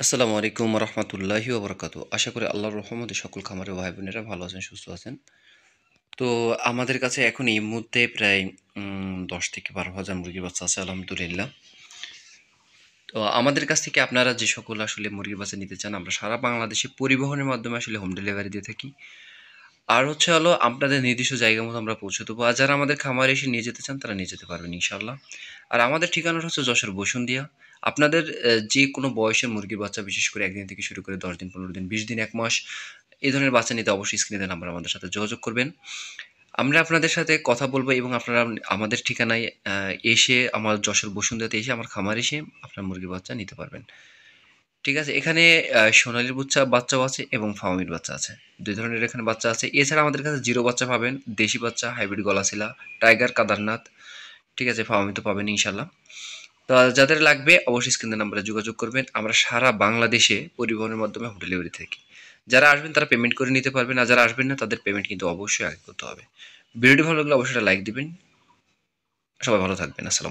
আসসালামু আলাইকুম রহমতুল্লাহি ওবরাকাতু। আশা করি আল্লাহর রহমতে সকল খামারে ভাই বোনেরা ভালো আছেন, সুস্থ আছেন। তো আমাদের কাছে এখন এই মুহূর্তে প্রায় 10 থেকে 12 হাজার মুরগির বাচ্চা আছে, আলহামদুলিল্লাহ। তো আমাদের কাছ থেকে আপনারা যে সকল আসলে মুরগির বাচ্চা নিতে চান, আমরা সারা বাংলাদেশে পরিবহনের মাধ্যমে আসলে হোম ডেলিভারি দিয়ে থাকি। আর হচ্ছে হলো আপনাদের নির্দিষ্ট জায়গা মতো আমরা পৌঁছে দেবো। আর যারা আমাদের খামারে এসে নিয়ে যেতে চান তারা নিয়ে যেতে পারবেন ইনশাল্লাহ। আর আমাদের ঠিকানাটা হচ্ছে যশোর বসুন্ধিয়া। আপনাদের যে কোনো বয়সের মুরগির বাচ্চা, বিশেষ করে 1 দিন থেকে শুরু করে 10 দিন, 15 দিন, 20 দিন, 1 মাস এই ধরনের বাচ্চা নিতে অবশ্যই স্ক্রিনে দেওয়া নাম্বারে আমাদের সাথে যোগাযোগ করবেন। আমরা আপনাদের সাথে কথা বলবো এবং আপনারা আমাদের ঠিকানায় এসে, আমার যশোর বসুন্ধিয়াতে এসে আমার খামারে এসে আপনার মুরগির বাচ্চা নিতে পারবেন। ঠিক আছে? এখানে সোনালী বাচ্চাও আছে এবং ফার্মির বাচ্চা আছে। ২ ধরনের এখানে বাচ্চা আছে। এছাড়া আমাদের কাছে জিরো বাচ্চা পাবেন, দেশি বাচ্চা, হাইব্রিড গলাশিলা, টাইগার, কাদারনাথ। ঠিক আছে? ফার্মি তো পাবেন ইনশাল্লাহ। তো যাদের লাগবে অবশ্যই স্ক্রিনের নাম্বারে যোগাযোগ করবেন। আমরা সারা বাংলাদেশে পরিবহনের মাধ্যমে হোম ডেলিভারি থাকি। যারা আসবেন তারা পেমেন্ট করে নিতে পারবেন। আর যারা আসবেন না তাদের পেমেন্ট কিন্তু অবশ্যই আগে করতে হবে। ভিডিওটি ভালো লাগলে অবশ্যই একটা লাইক দিবেন। সবাই ভালো থাকবেন। আসসালাম।